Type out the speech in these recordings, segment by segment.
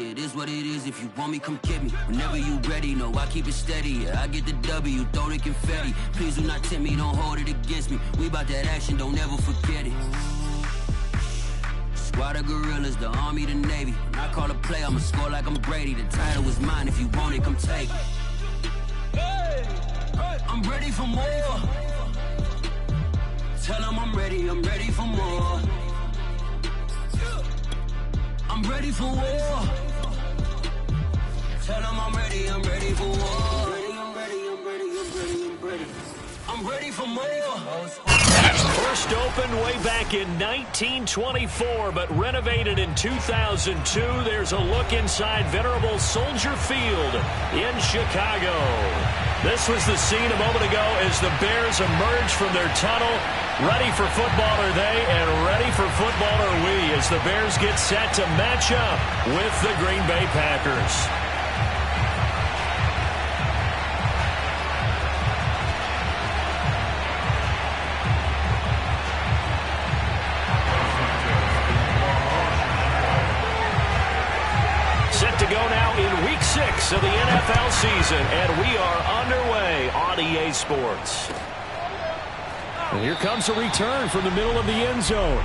yeah, it is what it is. If you want me, come get me. Whenever you ready, no, I keep it steady. Yeah, I get the W, throw the confetti. Please do not tempt me, don't hold it against me. We bout that action, don't ever forget it. Squad of gorillas, the army, the navy. When I call a play, I'ma score like I'm Brady. The title is mine, if you want it, come take it. I'm ready for more. Tell them I'm ready for more. I'm ready for war. Tell them I'm ready for war. I'm ready for more. First opened way back in 1924, but renovated in 2002. There's a look inside venerable Soldier Field in Chicago. This was the scene a moment ago as the Bears emerged from their tunnel. Ready for football are they, and ready for football are we, as the Bears get set to match up with the Green Bay Packers. Set to go now in Week 6 of the NFL season, and we are underway on EA Sports. And here comes a return from the middle of the end zone.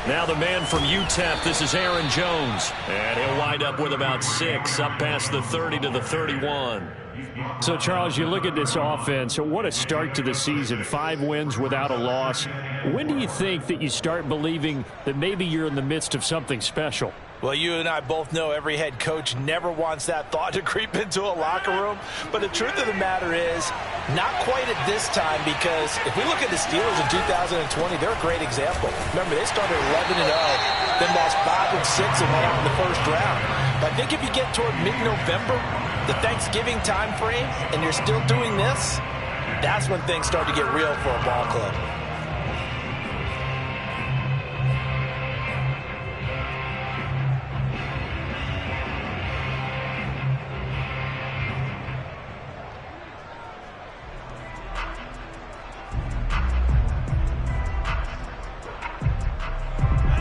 Now the man from UTEP, this is Aaron Jones. And he'll wind up with about 6, up past the 30 to the 31. So, Charles, you look at this offense, what a start to the season. 5 wins without a loss. When do you think that you start believing that maybe you're in the midst of something special? Well, you and I both know every head coach never wants that thought to creep into a locker room. But the truth of the matter is, not quite at this time, because if we look at the Steelers in 2020, they're a great example. Remember, they started 11-0, then lost 5 and 6 and went out in the first round. But I think if you get toward mid-November, the Thanksgiving time frame, and you're still doing this, that's when things start to get real for a ball club.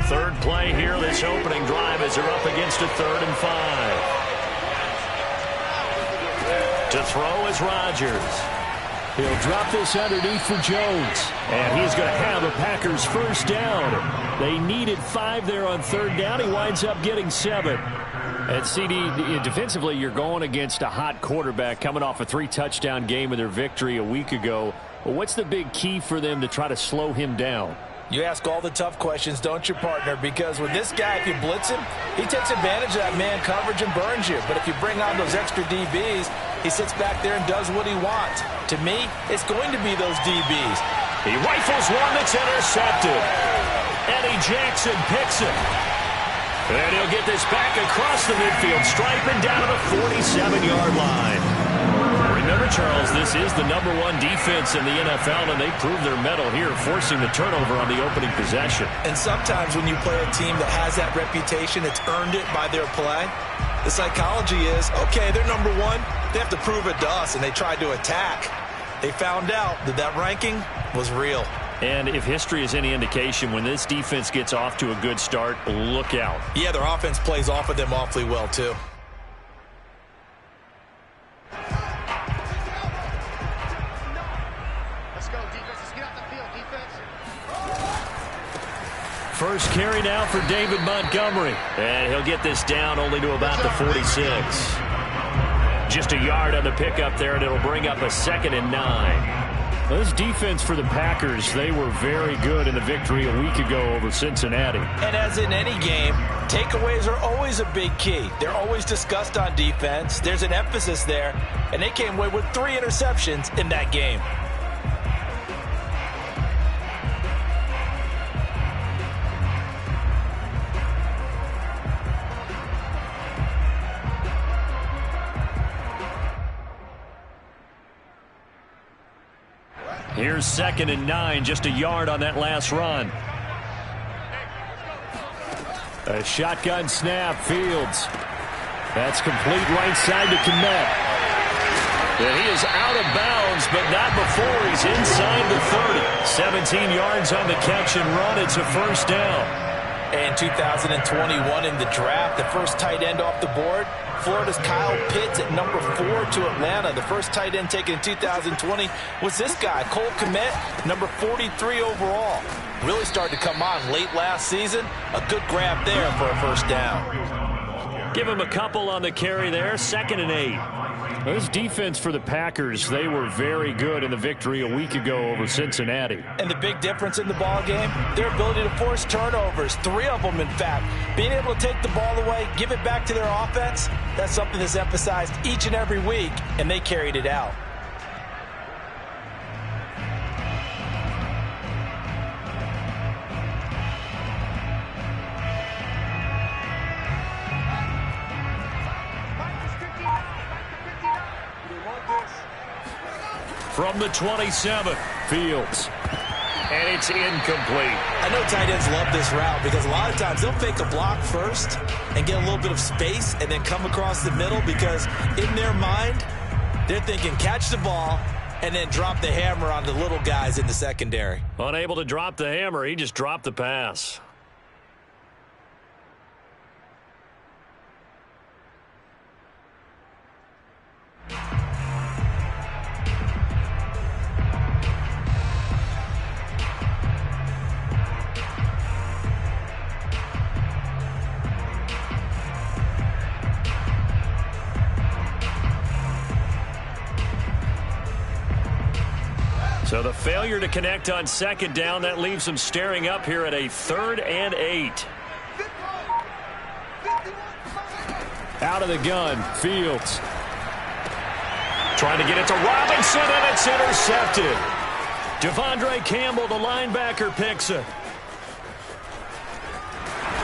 Third play here, this opening drive, as they're up against a 3rd and 5. To throw is Rodgers. He'll drop this underneath for Jones. And he's going to have a Packers first down. They needed 5 there on 3rd down. He winds up getting 7. And CD, defensively, you're going against a hot quarterback coming off a 3-touchdown game in their victory a week ago. Well, what's the big key for them to try to slow him down? You ask all the tough questions, don't you, partner? Because with this guy, if you blitz him, he takes advantage of that man coverage and burns you. But if you bring on those extra DBs, he sits back there and does what he wants. To me, it's going to be those DBs. He rifles one that's intercepted. Eddie Jackson picks it. And he'll get this back across the midfield stripe and down to the 47-yard line. Remember, Charles, this is the #1 defense in the NFL, and they proved their mettle here, forcing the turnover on the opening possession. And sometimes when you play a team that has that reputation, it's earned it by their play. The psychology is, okay, they're #1. They have to prove it to us, and they tried to attack. They found out that that ranking was real. And if history is any indication, when this defense gets off to a good start, look out. Yeah, their offense plays off of them awfully well, too. First carry now for David Montgomery. And he'll get this down only to about the 46. Just a yard on the pickup there, and it'll bring up a 2nd and 9. Well, this defense for the Packers, they were very good in the victory a week ago over Cincinnati. And as in any game, takeaways are always a big key. They're always discussed on defense. There's an emphasis there, and they came away with 3 interceptions in that game. Here's 2nd and 9, just a yard on that last run. A shotgun snap, Fields. That's complete right side to Kmet. And he is out of bounds, but not before he's inside the 30. 17 yards on the catch and run. It's a first down. And 2021 in the draft, the first tight end off the board, Florida's Kyle Pitts at number 4 to Atlanta. The first tight end taken in 2020 was this guy, Cole Kmet, number 43 overall. Really started to come on late last season. A good grab there for a first down. Give him a couple on the carry there. 2nd and 8. This defense for the Packers, they were very good in the victory a week ago over Cincinnati. And the big difference in the ball game, their ability to force turnovers, 3 of them in fact. Being able to take the ball away, give it back to their offense, that's something that's emphasized each and every week, and they carried it out. From the 27, Fields. And it's incomplete. I know tight ends love this route because a lot of times they'll fake a block first and get a little bit of space and then come across the middle because in their mind, they're thinking catch the ball and then drop the hammer on the little guys in the secondary. Unable to drop the hammer, he just dropped the pass. So the failure to connect on 2nd down, that leaves them staring up here at a 3rd and 8. Out of the gun, Fields. Trying to get it to Robinson, and it's intercepted. Devondre Campbell, the linebacker, picks it.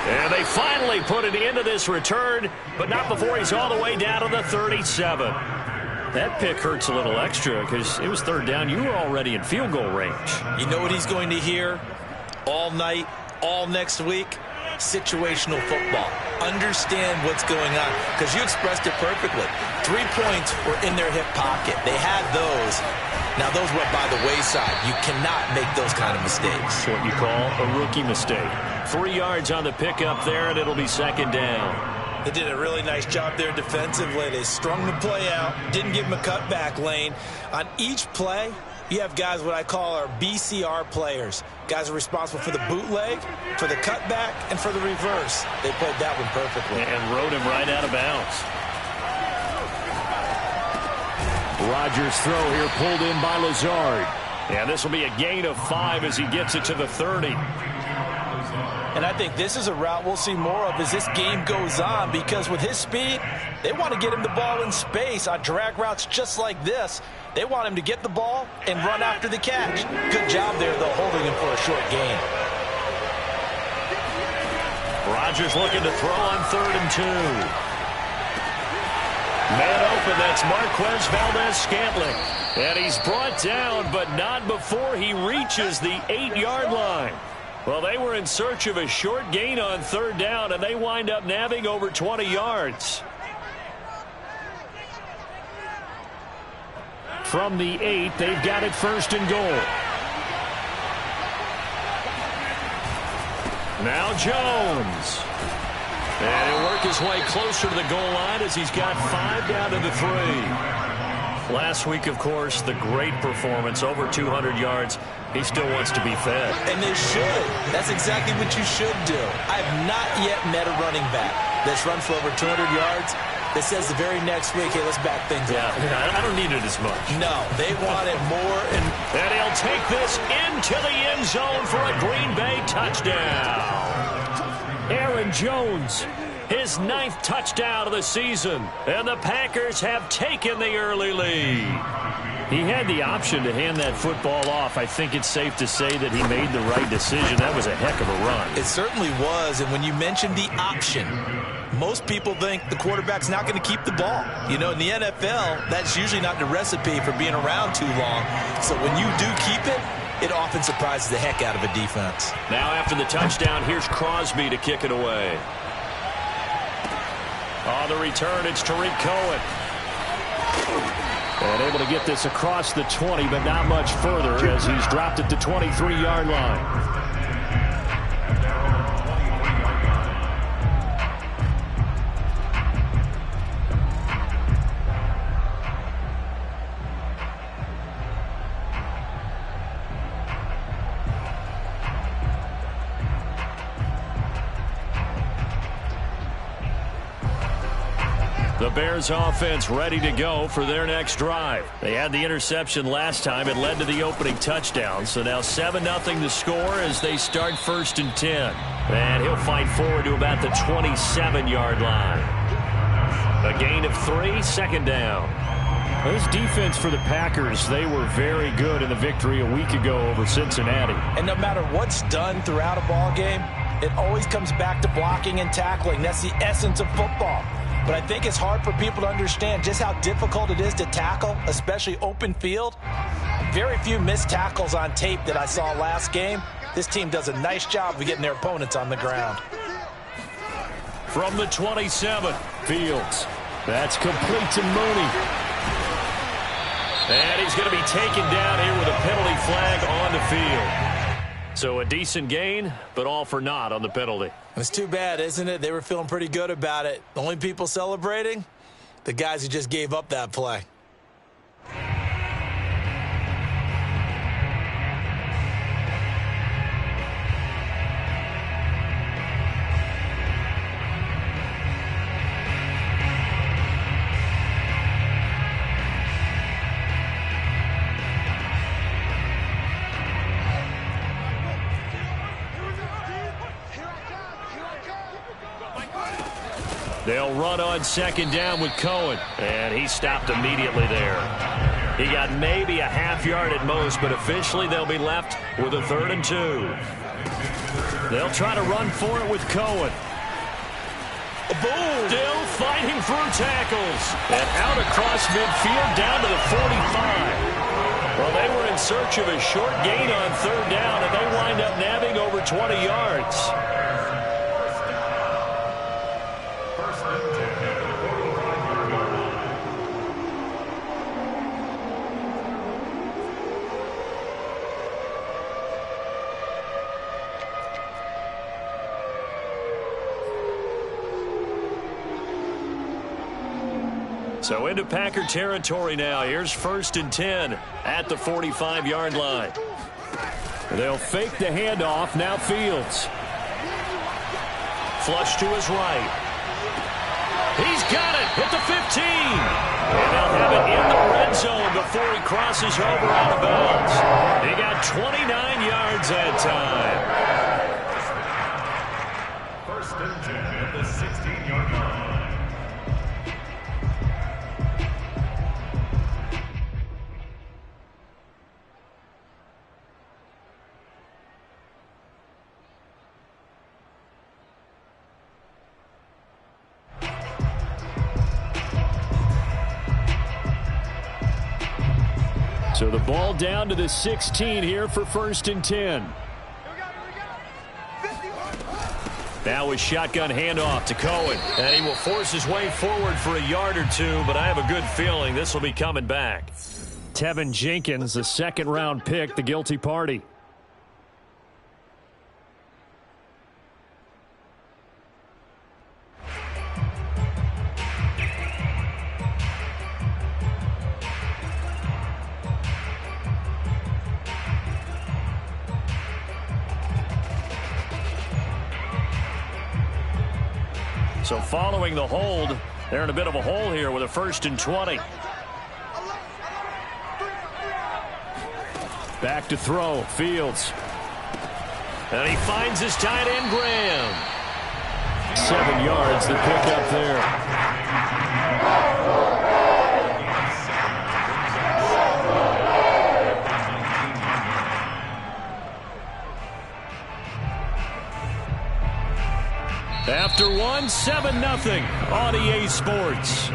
And they finally put an end to this return, but not before he's all the way down to the 37. That pick hurts a little extra because it was 3rd down. You were already in field goal range. You know what he's going to hear all night, all next week? Situational football. Understand what's going on because you expressed it perfectly. 3 points were in their hip pocket. They had those. Now, those went by the wayside. You cannot make those kind of mistakes. What you call a rookie mistake. 3 yards on the pickup there, and it'll be 2nd down. They did a really nice job there defensively. They strung the play out, didn't give him a cutback lane. On each play, you have guys what I call our BCR players. Guys are responsible for the bootleg, for the cutback, and for the reverse. They played that one perfectly. And rode him right out of bounds. Rodgers' throw here pulled in by Lazard. And this will be a gain of 5 as he gets it to the 30. And I think this is a route we'll see more of as this game goes on because with his speed, they want to get him the ball in space on drag routes just like this. They want him to get the ball and run after the catch. Good job there, though, holding him for a short gain. Rodgers looking to throw on 3rd and 2. Man open, that's Marquez Valdez-Scantling. And he's brought down, but not before he reaches the 8-yard line. Well, they were in search of a short gain on 3rd down, and they wind up nabbing over 20 yards. From the 8, they've got it 1st and goal. Now Jones. And he'll work his way closer to the goal line as he's got 5 down to the 3. Last week, of course, the great performance, over 200 yards. He still wants to be fed. And they should. That's exactly what you should do. I have not yet met a running back that's run for over 200 yards that says the very next week, hey, let's back things up. I don't need it as much. No, they want it more. And he'll take this into the end zone for a Green Bay touchdown. Aaron Jones his 9th touchdown of the season. And the Packers have taken the early lead. He had the option to hand that football off. I think it's safe to say that he made the right decision. That was a heck of a run. It certainly was. And when you mentioned the option, most people think the quarterback's not going to keep the ball. You know, in the NFL, that's usually not the recipe for being around too long. So when you do keep it, it often surprises the heck out of a defense. Now after the touchdown, here's Crosby to kick it away. On the return, it's Tariq Cohen. And able to get this across the 20, but not much further as he's dropped at the 23-yard line. The Bears offense ready to go for their next drive. They had the interception last time. It led to the opening touchdown. So now 7-0 the score as they start 1st and 10. And he'll fight forward to about the 27-yard line. A gain of 3, 2nd down. This defense for the Packers, they were very good in the victory a week ago over Cincinnati. And no matter what's done throughout a ball game, it always comes back to blocking and tackling. That's the essence of football. But I think it's hard for people to understand just how difficult it is to tackle, especially open field. Very few missed tackles on tape that I saw last game. This team does a nice job of getting their opponents on the ground. From the 27, Fields. That's complete to Mooney. And he's going to be taken down here with a penalty flag on the field. So a decent gain, but all for naught on the penalty. It's too bad, isn't it? They were feeling pretty good about it. The only people celebrating? The guys who just gave up that play. They'll run on 2nd down with Cohen. And he stopped immediately there. He got maybe a half-yard at most, but officially they'll be left with a 3rd and 2. They'll try to run for it with Cohen. Boom! Still fighting through tackles. And out across midfield down to the 45. Well, they were in search of a short gain on 3rd down, and they wind up nabbing over 20 yards. So into Packer territory now. Here's 1st and 10 at the 45-yard line. They'll fake the handoff. Now Fields. Flush to his right. He's got it at the 15. And they'll have it in the red zone before he crosses over out of bounds. He got 29 yards that time. 1st and 10 at the 16-yard line. So the ball down to the 16 here for 1st and 10. Now a shotgun handoff to Cohen. And he will force his way forward for a yard or two, but I have a good feeling this will be coming back. Tevin Jenkins, the 2nd-round pick, the guilty party. So following the hold, they're in a bit of a hole here with a 1st and 20. Back to throw, Fields. And he finds his tight end, Graham. 7 yards, the pickup there. After one, 7-0 on EA Sports.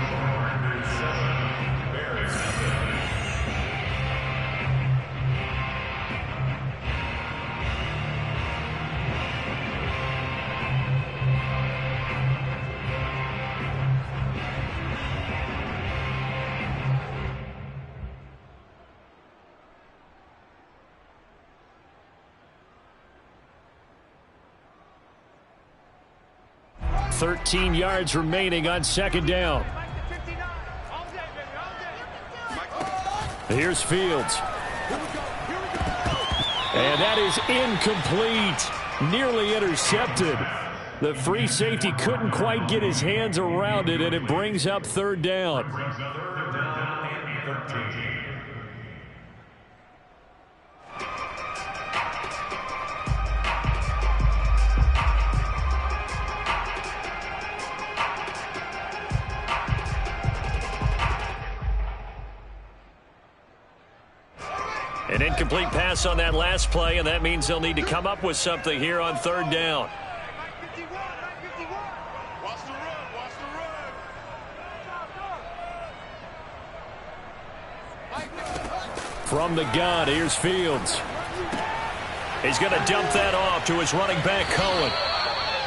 $13 yards remaining on second down. Here's Fields. And that is incomplete. Nearly intercepted. The free safety couldn't quite get his hands around it, and it brings up third down. An incomplete pass on that last play, and that means they'll need to come up with something here on third down. From the gun, here's Fields. He's going to dump that off to his running back, Cohen.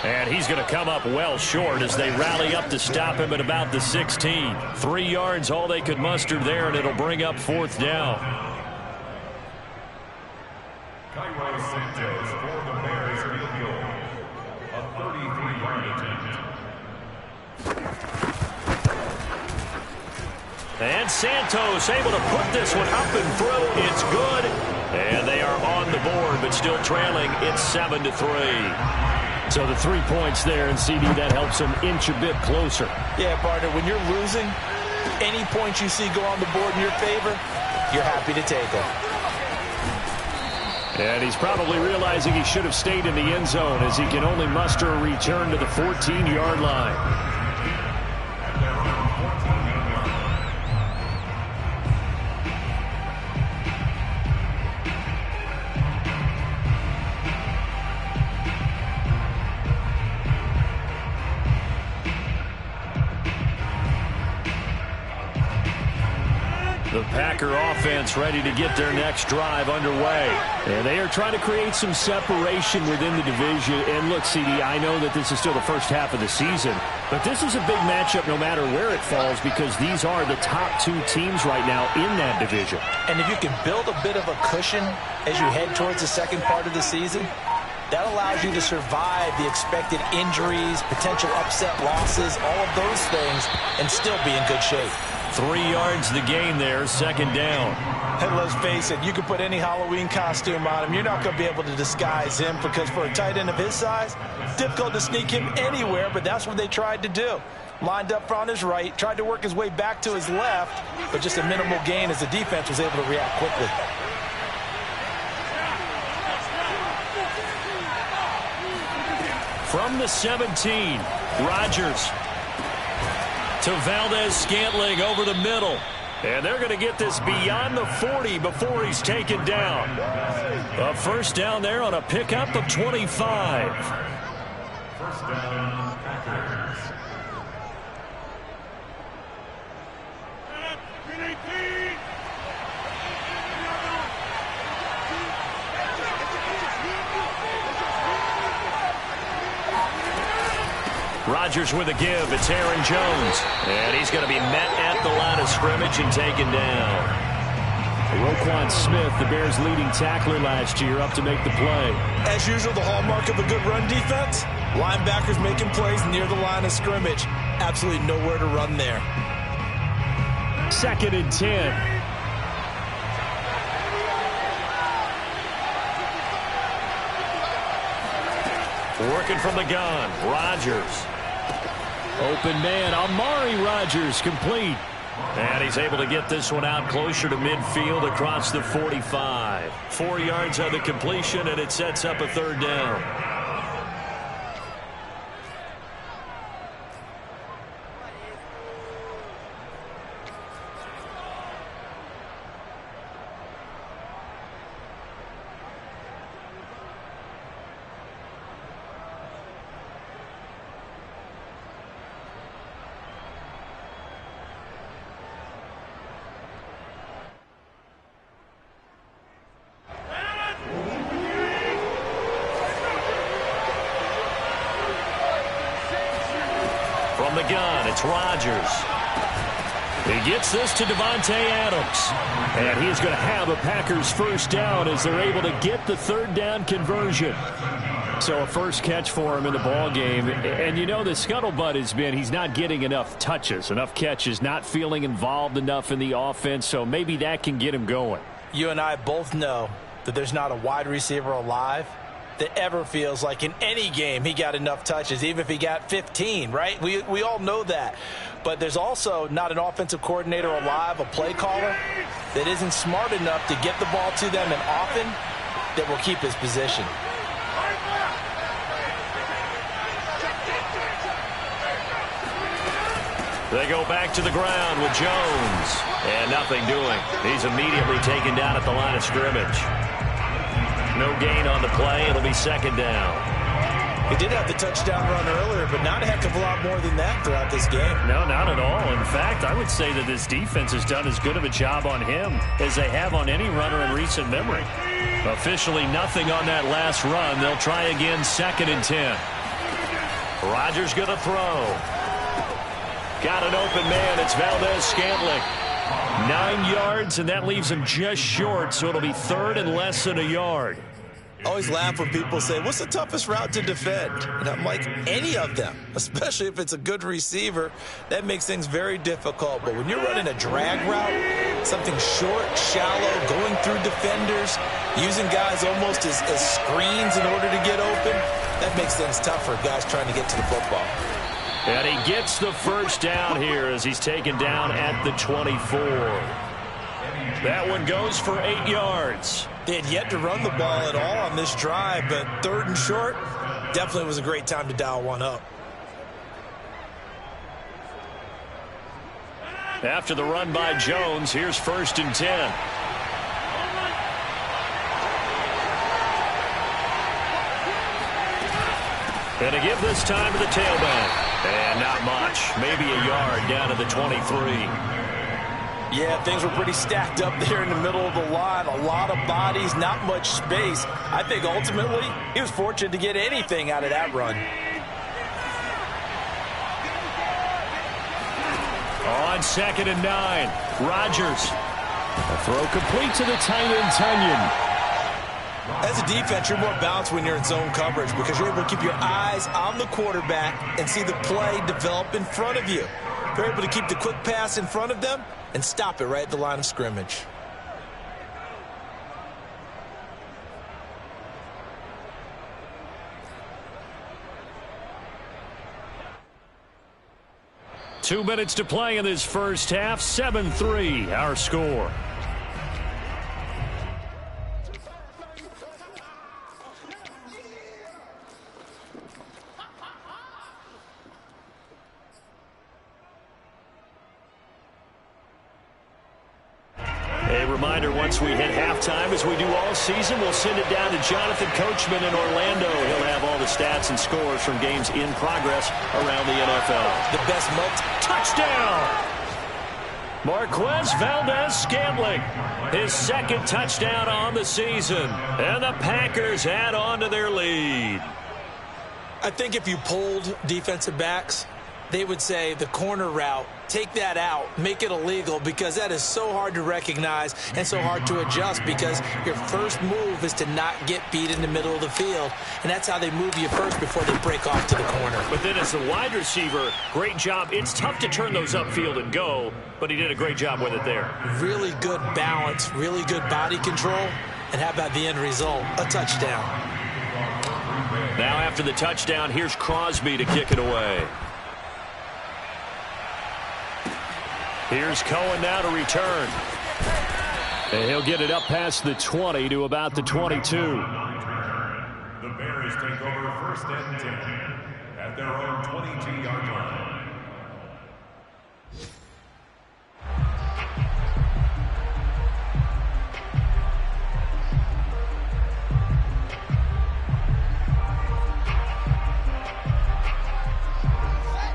And he's going to come up well short as they rally up to stop him at about the 16. 3 yards, all they could muster there, and it'll bring up fourth down. Santos for the Bears field goal. A 33-yard attempt. And Santos able to put this one up and through. It's good. And they are on the board, but still trailing. It's 7-3. So the 3 points there, and CD, that helps them inch a bit closer. Yeah, partner, when you're losing, any points you see go on the board in your favor, you're happy to take them. And he's probably realizing he should have stayed in the end zone as he can only muster a return to the 14-yard line. The Packer offense ready to get their next drive underway. And they are trying to create some separation within the division. And look, CD, I know that this is still the first half of the season, but this is a big matchup no matter where it falls because these are the top 2 teams right now in that division. And if you can build a bit of a cushion as you head towards the second part of the season, that allows you to survive the expected injuries, potential upset losses, all of those things, and still be in good shape. 3 yards the gain there, second down. And let's face it, you can put any Halloween costume on him. You're not going to be able to disguise him because for a tight end of his size, difficult to sneak him anywhere, but that's what they tried to do. Lined up on his right, tried to work his way back to his left, but just a minimal gain as the defense was able to react quickly. From the 17, Rodgers to Valdez-Scantling over the middle. And they're going to get this beyond the 40 before he's taken down. A first down there on a pickup of 25. First down, Packers. Rodgers with a give. It's Aaron Jones. And he's going to be met at the line of scrimmage and taken down. Roquan Smith, the Bears' leading tackler last year, up to make the play. As usual, the hallmark of a good run defense, linebackers making plays near the line of scrimmage. Absolutely nowhere to run there. 2nd and 10. Working from the gun, Rodgers. Open man, Amari Rodgers, complete. And he's able to get this one out closer to midfield across the 45. 4 yards on the completion, and it sets up a third down. It's Rodgers. He gets this to Davante Adams. And he's going to have a Packers first down as they're able to get the third down conversion. So a first catch for him in the ball game. And you know the scuttlebutt has been he's not getting enough touches, enough catches, not feeling involved enough in the offense. So maybe that can get him going. You and I both know that there's not a wide receiver alive that ever feels like in any game he got enough touches, even if he got 15, right? We all know that. But there's also not an offensive coordinator alive, a play caller, that isn't smart enough to get the ball to them and often that will keep his position. They go back to the ground with Jones. And nothing doing. He's immediately taken down at the line of scrimmage. No gain on the play. It'll be second down. He did have the touchdown run earlier, but not a heck of a lot more than that throughout this game. No, not at all. In fact, I would say that this defense has done as good of a job on him as they have on any runner in recent memory. Officially nothing on that last run. They'll try again, 2nd and 10. Rodgers going to throw. Got an open man. It's Valdez-Scantling. 9 yards, and that leaves him just short, so it'll be 3rd and less than a yard. I always laugh when people say, what's the toughest route to defend? And I'm like, any of them, especially if it's a good receiver. That makes things very difficult. But when you're running a drag route, something short, shallow, going through defenders, using guys almost as screens in order to get open, that makes things tough for guys trying to get to the football. And he gets the first down here as he's taken down at the 24. That one goes for 8 yards. They had yet to run the ball at all on this drive, but 3rd and short definitely was a great time to dial one up. After the run by Jones, here's 1st and 10. And to give this time to the tailback. And not much. Maybe a yard down to the 23. Yeah, things were pretty stacked up there in the middle of the line. A lot of bodies, not much space. I think ultimately he was fortunate to get anything out of that run. On 2nd and 9, Rodgers. A throw complete to the tight end, Tunyon. As a defense, you're more balanced when you're in zone coverage because you're able to keep your eyes on the quarterback and see the play develop in front of you. You're able to keep the quick pass in front of them and stop it right at the line of scrimmage. Two minutes to play in this first half. 7-3, our score. A reminder, once we hit halftime, as we do all season, we'll send it down to Jonathan Coachman in Orlando. He'll have all the stats and scores from games in progress around the NFL. The best touchdown! Marquez Valdez-Scantling, his 2nd touchdown on the season. And the Packers add on to their lead. I think if you polled defensive backs, they would say the corner route, take that out, make it illegal, because that is so hard to recognize and so hard to adjust because your first move is to not get beat in the middle of the field, and that's how they move you first before they break off to the corner. But then as a wide receiver, great job. It's tough to turn those upfield and go, but he did a great job with it there. Really good balance, really good body control, and how about the end result? A touchdown. Now after the touchdown, here's Crosby to kick it away. Here's Cohen now to return. And he'll get it up past the 20 to about the 22. The Bears take over 1st and 10 at their own 22-yard line.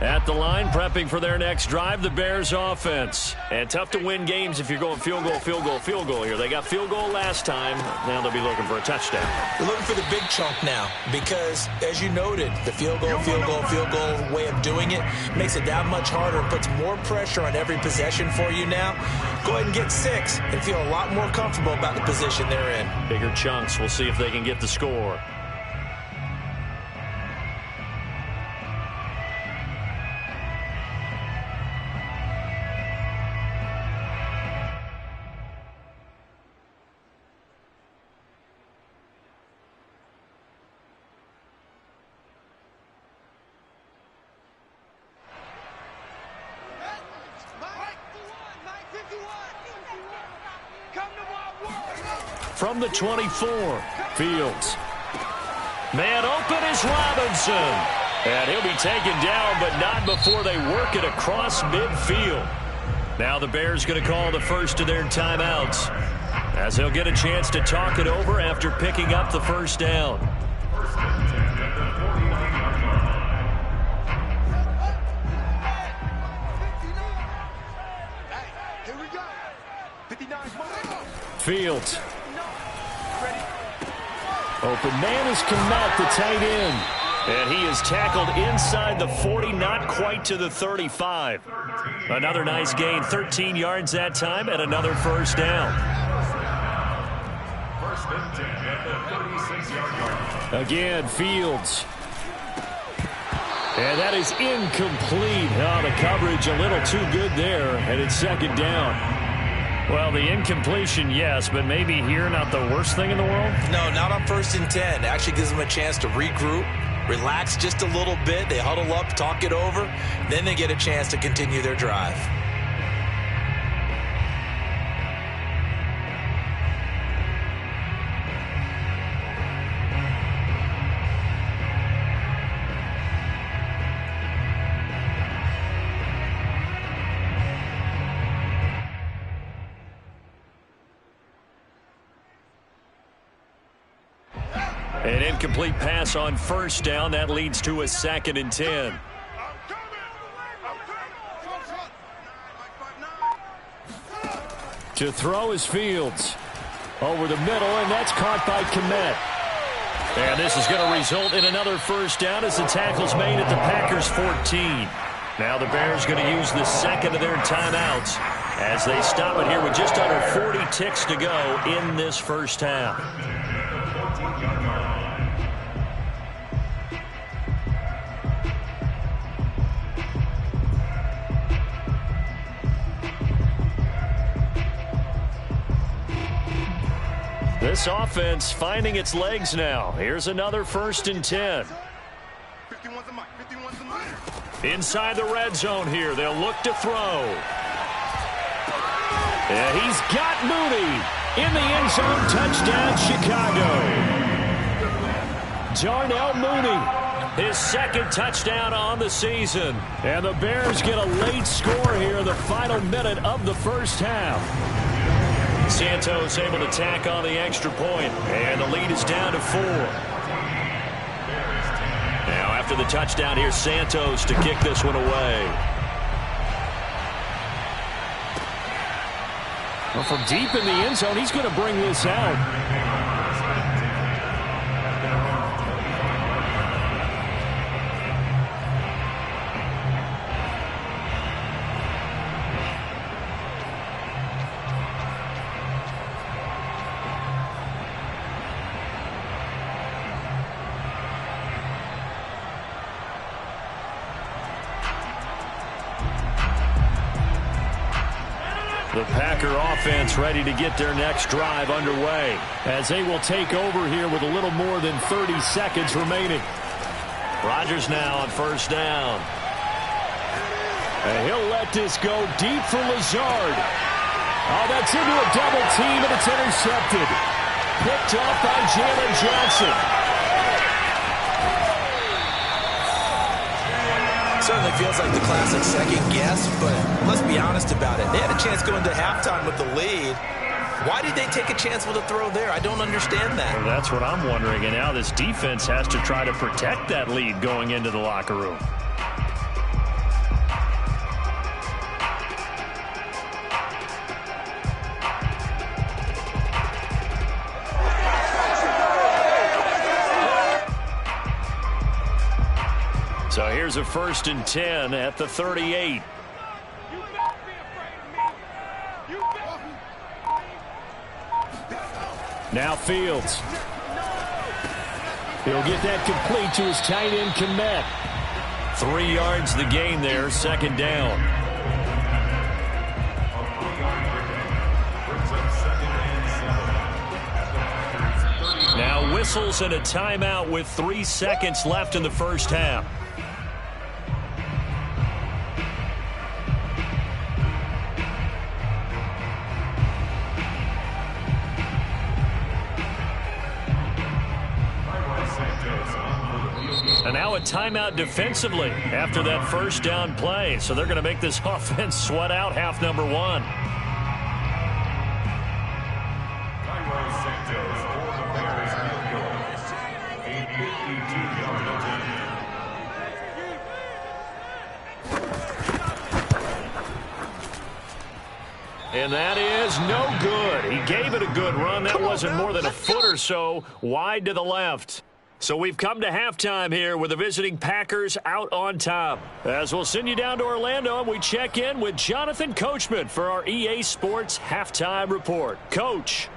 At the line, prepping for their next drive, the Bears offense. And tough to win games if you're going field goal, field goal, field goal here. They got field goal last time. Now they'll be looking for a touchdown. They're looking for the big chunk now because, as you noted, the field goal, field goal, field goal way of doing it makes it that much harder and puts more pressure on every possession for you now. Go ahead and get 6 and feel a lot more comfortable about the position they're in. Bigger chunks. We'll see if they can get the score. From the 24, Fields. Man open is Robinson. And he'll be taken down, but not before they work it across midfield. Now the Bears going to call the first of their timeouts, as he'll get a chance to talk it over after picking up the first down. Fields. Open man is Komet, the tight end. And he is tackled inside the 40, not quite to the 35. Another nice gain, 13 yards that time, and another first down. First and 10 at the 36-yard line. Again, Fields. And that is incomplete. Oh, the coverage a little too good there, and it's second down. Well, the incompletion, yes, but maybe here not the worst thing in the world? No, not on 1st and 10. It actually gives them a chance to regroup, relax just a little bit. They huddle up, talk it over. Then they get a chance to continue their drive. An incomplete pass on first down. That leads to a 2nd and 10. To throw is Fields. Over the middle, and that's caught by Komet. And this is going to result in another first down as the tackle's made at the Packers' 14. Now the Bears going to use the second of their timeouts as they stop it here with just under 40 ticks to go in this first half. This offense finding its legs now. Here's another 1st and 10. Inside the red zone here. They'll look to throw. And he's got Mooney in the end zone. Touchdown, Chicago. Darnell Mooney, his 2nd touchdown on the season. And the Bears get a late score here in the final minute of the first half. Santos able to tack on the extra point, and the lead is down to 4. Now after the touchdown, here's Santos to kick this one away. Well, from deep in the end zone, he's going to bring this out. The Packer offense ready to get their next drive underway as they will take over here with a little more than 30 seconds remaining. Rodgers now on first down. And he'll let this go deep for Lazard. Oh, that's into a double team, and it's intercepted. Picked off by Jalen Johnson. Certainly feels like the classic second guess, but let's be honest about it. They had a chance going to halftime with the lead. Why did they take a chance with a throw there? I don't understand that. Well, that's what I'm wondering, and now this defense has to try to protect that lead going into the locker room. Here's a 1st and 10 at the 38. Now Fields. He'll get that complete to his tight end, Kmet. 3 yards the gain there, 2nd down. Now whistles and a timeout with 3 seconds left in the first half. And now a timeout defensively after that 1st down play. So they're going to make this offense sweat out half number 1. And that is no good. He gave it a good run. That wasn't more than a foot or so wide to the left. So we've come to halftime here with the visiting Packers out on top. As we'll send you down to Orlando, and we check in with Jonathan Coachman for our EA Sports Halftime Report. Coach.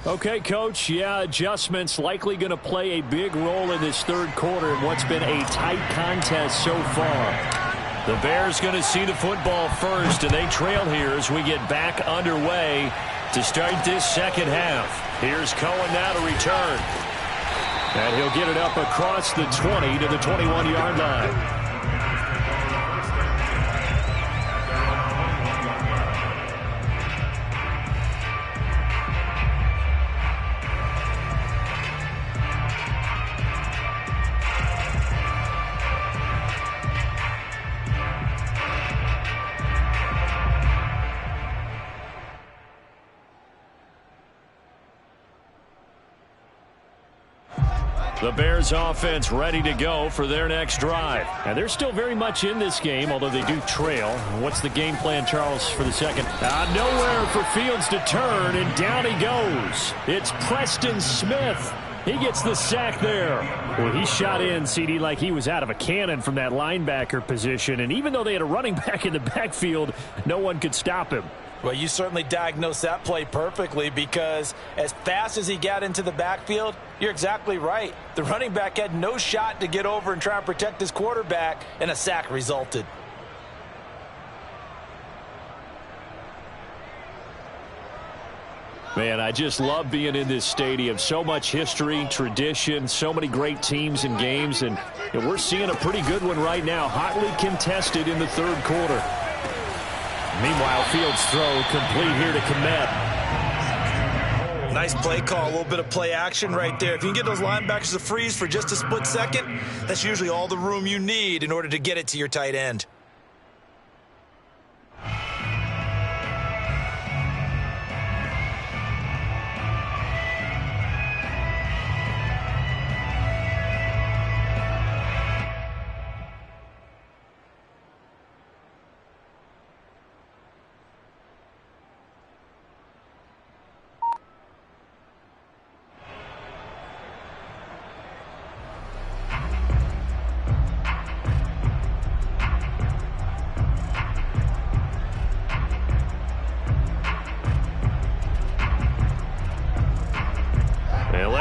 Okay, Coach, yeah, adjustments likely going to play a big role in this 3rd quarter in what's been a tight contest so far. The Bears going to see the football first, and they trail here as we get back underway to start this 2nd half. Here's Cohen now to return. And he'll get it up across the 20 to the 21-yard line. The Bears offense ready to go for their next drive. And they're still very much in this game, although they do trail. What's the game plan, Charles, for the 2nd? Nowhere for Fields to turn, and down he goes. It's Preston Smith. He gets the sack there. Well, he shot in, CD, like he was out of a cannon from that linebacker position. And even though they had a running back in the backfield, no one could stop him. Well, you certainly diagnosed that play perfectly, because as fast as he got into the backfield, you're exactly right. The running back had no shot to get over and try and protect his quarterback, and a sack resulted. Man, I just love being in this stadium. So much history, tradition, so many great teams and games, and we're seeing a pretty good one right now, hotly contested in the 3rd quarter. Meanwhile, Fields' throw complete here to Kmet. Nice play call, a little bit of play action right there. If you can get those linebackers to freeze for just a split second, that's usually all the room you need in order to get it to your tight end.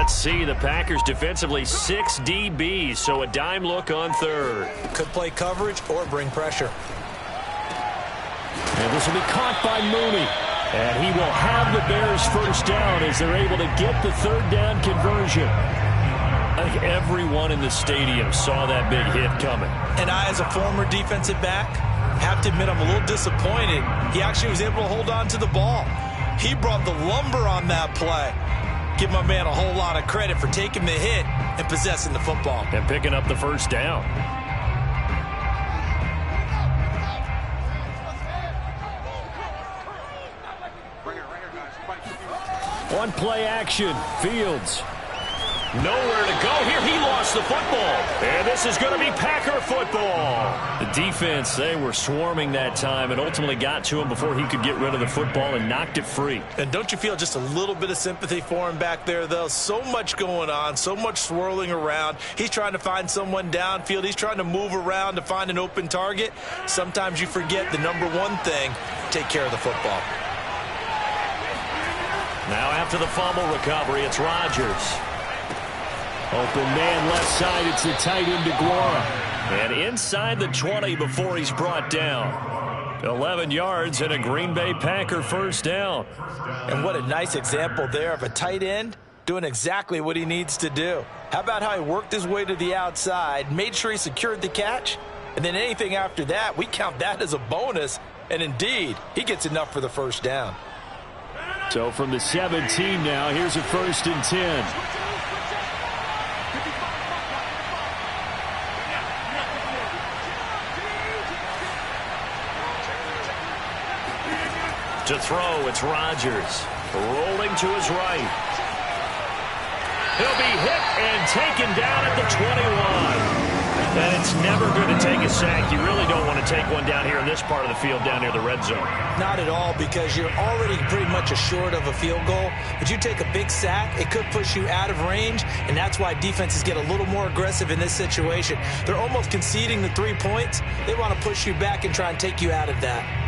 See the Packers defensively 6 DBs, so a dime look on 3rd. Could play coverage or bring pressure. And this will be caught by Mooney. And he will have the Bears 1st down as they're able to get the 3rd down conversion. I think everyone in the stadium saw that big hit coming. And I, as a former defensive back, have to admit I'm a little disappointed. He actually was able to hold on to the ball. He brought the lumber on that play. Give my man a whole lot of credit for taking the hit and possessing the football. And picking up the 1st down. One play action. Fields. Nowhere to go here. He lost the football. And this is going to be Packer football. The defense, they were swarming that time and ultimately got to him before he could get rid of the football and knocked it free. And don't you feel just a little bit of sympathy for him back there, though? So much going on, so much swirling around. He's trying to find someone downfield. He's trying to move around to find an open target. Sometimes you forget the number one thing, take care of the football. Now after the fumble recovery, it's Rodgers. Open man left side. It's the tight end DeGuara. And inside the 20 before he's brought down. 11 yards and a Green Bay Packer first down. And what a nice example there of a tight end doing exactly what he needs to do. How about how he worked his way to the outside, made sure he secured the catch, and then anything after that, we count that as a bonus. And indeed, he gets enough for the first down. So from the 17 now, here's a 1st and 10. To throw, it's Rodgers. Rolling to his right. He'll be hit and taken down at the 21. And it's never good to take a sack. You really don't want to take one down here in this part of the field down near the red zone. Not at all, because you're already pretty much assured of a field goal. But you take a big sack, it could push you out of range, and that's why defenses get a little more aggressive in this situation. They're almost conceding the 3 points. They want to push you back and try and take you out of that.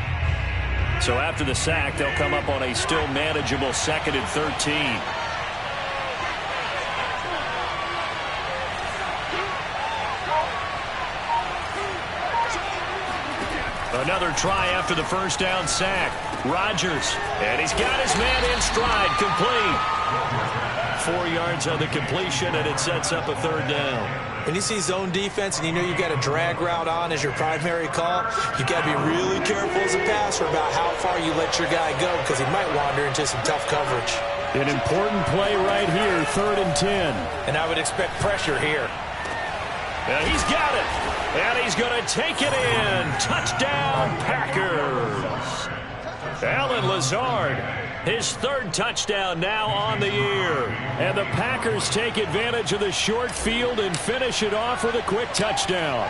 So after the sack, they'll come up on a still manageable 2nd and 13. Another try after the first down sack. Rodgers, and he's got his man in stride, complete. 4 yards on the completion, and it sets up a 3rd down. When you see zone defense and you know you've got a drag route on as your primary call, you've got to be really careful as a passer about how far you let your guy go, because he might wander into some tough coverage. An important play right here, 3rd and 10. And I would expect pressure here. And he's got it. And he's going to take it in. Touchdown, Packers. Allen Lazard, his 3rd touchdown now on the year. And the Packers take advantage of the short field and finish it off with a quick touchdown.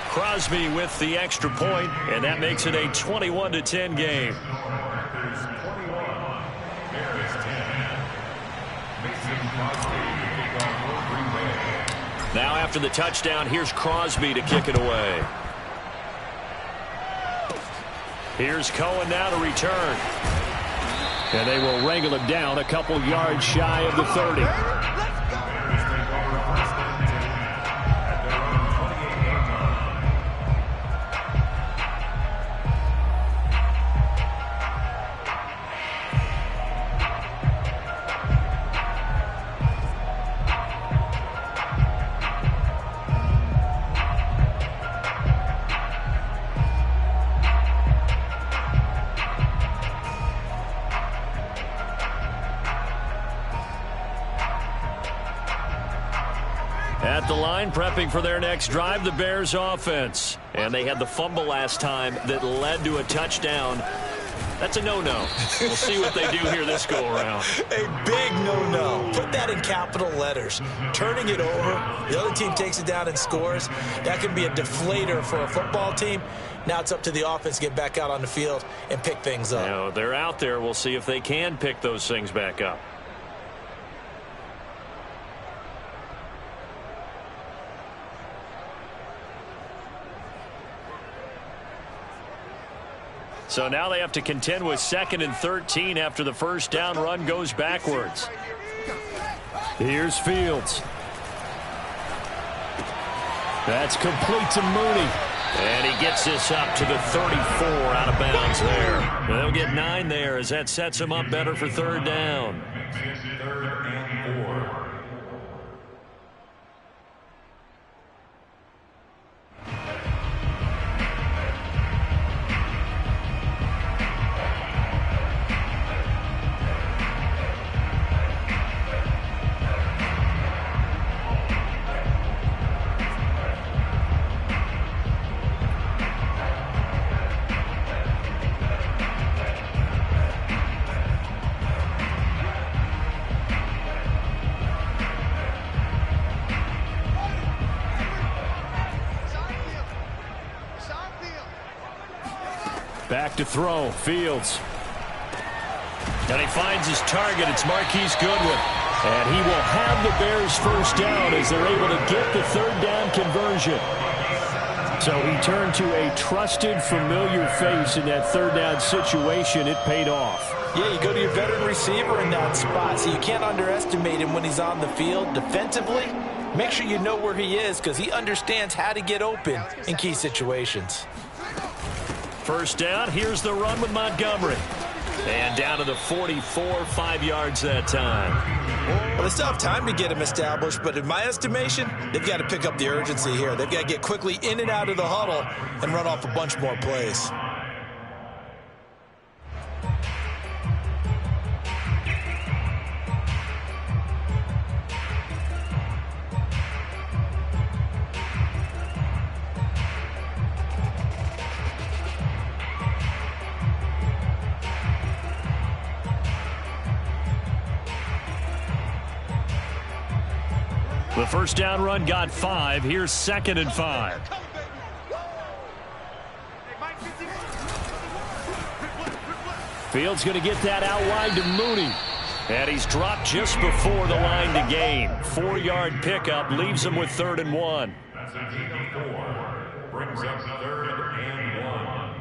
Crosby with the extra point, and that makes it a 21-10 game. Now after the touchdown, here's Crosby to kick it away. Here's Cohen now to return. And they will wrangle him down a couple yards shy of the 30. At the line, prepping for their next drive, the Bears offense. And they had the fumble last time that led to a touchdown. That's a no-no. We'll see what they do here this go-around. A big no-no. Put that in capital letters. Turning it over, the other team takes it down and scores. That can be a deflator for a football team. Now it's up to the offense to get back out on the field and pick things up. Now, they're out there. We'll see if they can pick those things back up. So now they have to contend with 2nd and 13 after the first down run goes backwards. Here's Fields. That's complete to Mooney. And he gets this up to the 34 out of bounds there. They'll get 9 there as that sets him up better for 3rd down. Back to throw. Fields. And he finds his target. It's Marquise Goodwin. And he will have the Bears first down as they're able to get the third down conversion. So he turned to a trusted, familiar face in that third down situation. It paid off. Yeah, you go to your veteran receiver in that spot, so you can't underestimate him when he's on the field. Defensively, make sure you know where he is because he understands how to get open in key situations. First down, here's the run with Montgomery. And down to the 44, 5 yards that time. Well, they still have time to get him established, but in my estimation, they've got to pick up the urgency here. They've got to get quickly in and out of the huddle and run off a bunch more plays. The first down run got 5. Here's 2nd and 5. Fields going to get that out wide to Mooney. And he's dropped just before the line to gain. 4-yard pickup leaves him with 3rd and 1. That's a gain of 4. Brings up 3rd and 1.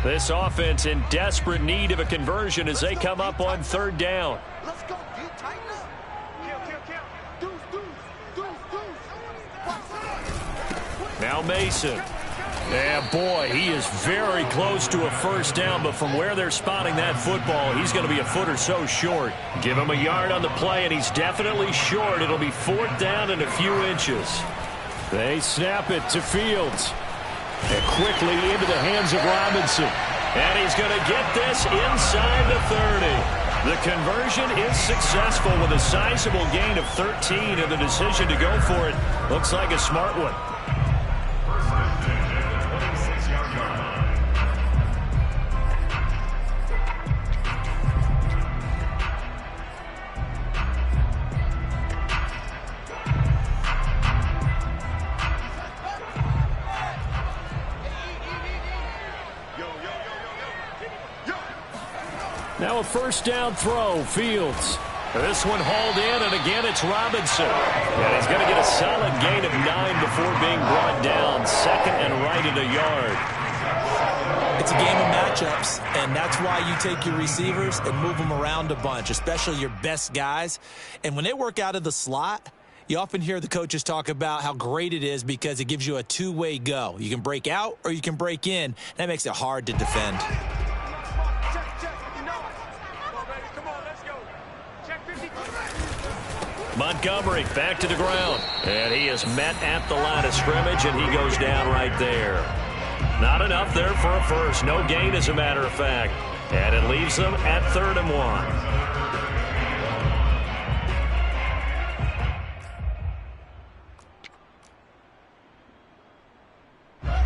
This offense in desperate need of a conversion as they come up on 3rd down. Let's go, dude. Tighten up. Kill. Deuce. Now Mason. Yeah, boy, he is very close to a first down, but from where they're spotting that football, he's going to be a foot or so short. Give him a yard on the play, and he's definitely short. It'll be 4th down and a few inches. They snap it to Fields. And quickly into the hands of Robinson. And he's going to get this inside the 30. The conversion is successful with a sizable gain of 13, and the decision to go for it looks like a smart one. First and 10 at the 26-yard line. Now a first down throw. Fields. This one hauled in, and again it's Robinson. And he's going to get a solid gain of 9 before being brought down. 2nd and right at a yard. It's a game of matchups, and that's why you take your receivers and move them around a bunch, especially your best guys. And when they work out of the slot, you often hear the coaches talk about how great it is because it gives you a two-way go. You can break out or you can break in. That makes it hard to defend. Montgomery back to the ground. And he is met at the line of scrimmage, and he goes down right there. Not enough there for a first. No gain, as a matter of fact. And it leaves them at 3rd and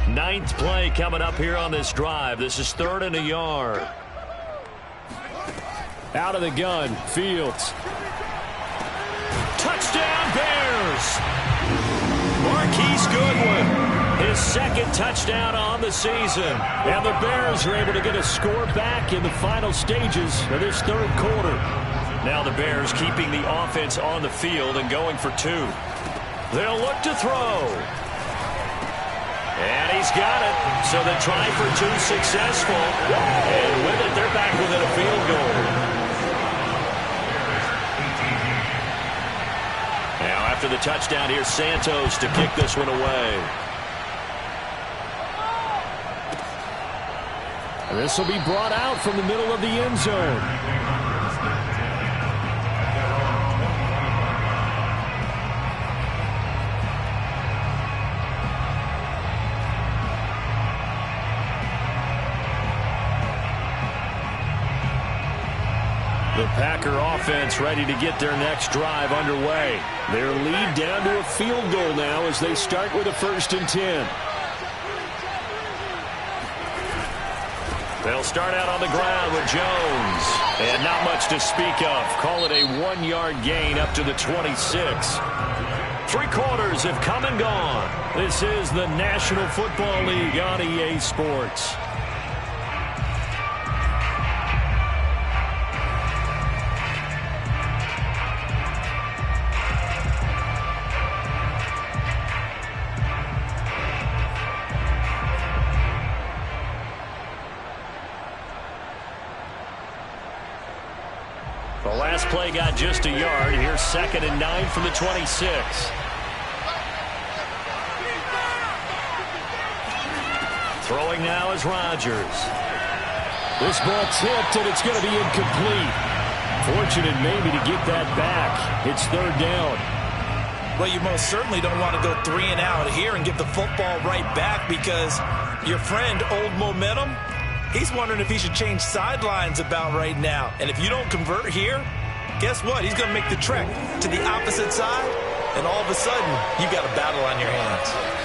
1. Ninth play coming up here on this drive. This is 3rd and a yard. Out of the gun, Fields. Touchdown, Bears! Marquise Goodwin, his 2nd touchdown on the season. And the Bears are able to get a score back in the final stages of this 3rd quarter. Now the Bears keeping the offense on the field and going for 2. They'll look to throw. And he's got it. So the try for 2 successful. And with it, they're back within a field goal. Now after the touchdown, here's Santos to kick this one away. And this will be brought out from the middle of the end zone. The Packer offense ready to get their next drive underway. Their lead down to a field goal now as they start with a 1st and 10. They'll start out on the ground with Jones. And not much to speak of. Call it a 1-yard gain up to the 26. 3 quarters have come and gone. This is the National Football League on EA Sports. The last play got just a yard. Here's 2nd and 9 from the 26. Throwing now is Rodgers. This ball tipped, and it's going to be incomplete. Fortunate maybe to get that back. It's 3rd down. Well, you most certainly don't want to go 3 and out here and give the football right back because your friend, Old Momentum, he's wondering if he should change sidelines about right now. And if you don't convert here, guess what? He's going to make the trek to the opposite side, and all of a sudden, you got a battle on your hands.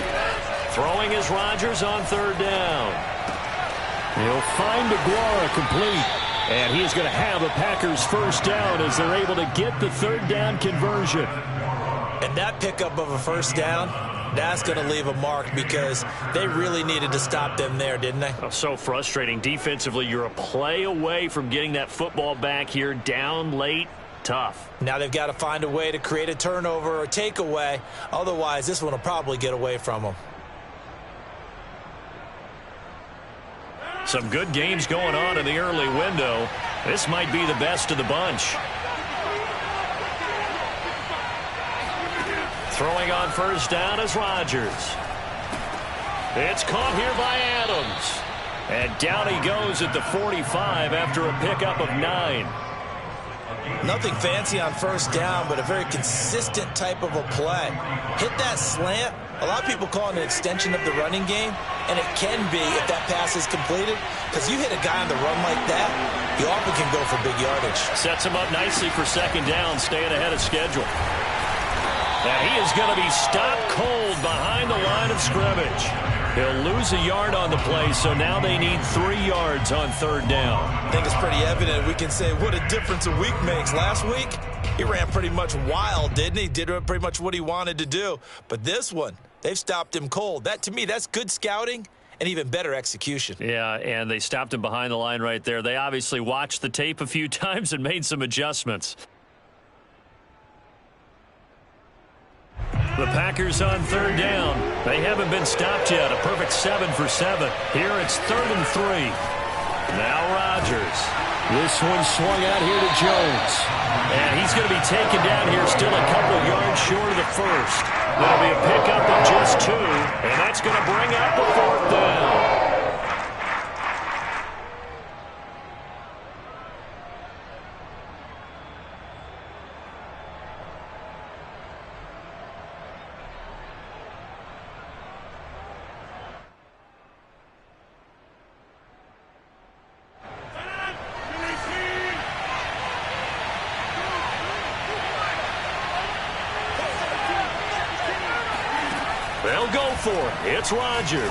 Throwing is Rodgers on 3rd down. He'll find Aguara complete. And he is going to have a Packers 1st down as they're able to get the 3rd down conversion. And that pickup of a 1st down, that's going to leave a mark because they really needed to stop them there, didn't they? Oh, so frustrating. Defensively, you're a play away from getting that football back here down late. Tough. Now they've got to find a way to create a turnover or takeaway. Otherwise, this one will probably get away from them. Some good games going on in the early window. This might be the best of the bunch. Throwing on 1st down is Rodgers. It's caught here by Adams. And down he goes at the 45 after a pickup of 9. Nothing fancy on 1st down, but a very consistent type of a play. Hit that slant. A lot of people call it an extension of the running game, and it can be if that pass is completed, because you hit a guy on the run like that, you often can go for big yardage. Sets him up nicely for 2nd down, staying ahead of schedule. Now he is going to be stopped cold behind the line of scrimmage. He'll lose a yard on the play, so now they need 3 yards on 3rd down. I think it's pretty evident. We can say what a difference a week makes. Last week, he ran pretty much wild, didn't he? Did pretty much what he wanted to do. But this one, they've stopped him cold. That, to me, that's good scouting and even better execution. Yeah, and they stopped him behind the line right there. They obviously watched the tape a few times and made some adjustments. The Packers on 3rd down. They haven't been stopped yet. A perfect 7 for 7. Here it's 3rd and 3. Now Rodgers. This one swung out here to Jones. And he's going to be taken down here still a couple yards short of the 1st. That'll be a pickup of just 2. And that's going to bring up the 4th down. They'll go for it. It's Rodgers.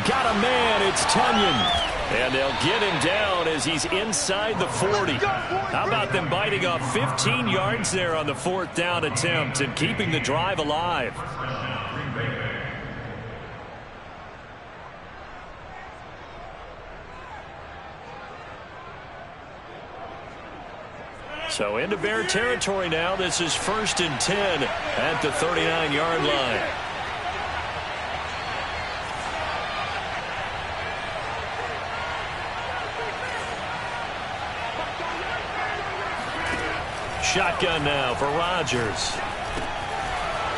Got a man. It's Tunyon. And they'll get him down as he's inside the 40. How about them biting off 15 yards there on the 4th down attempt and keeping the drive alive? So into Bear territory now. This is 1st and 10 at the 39-yard line. Shotgun now for Rodgers.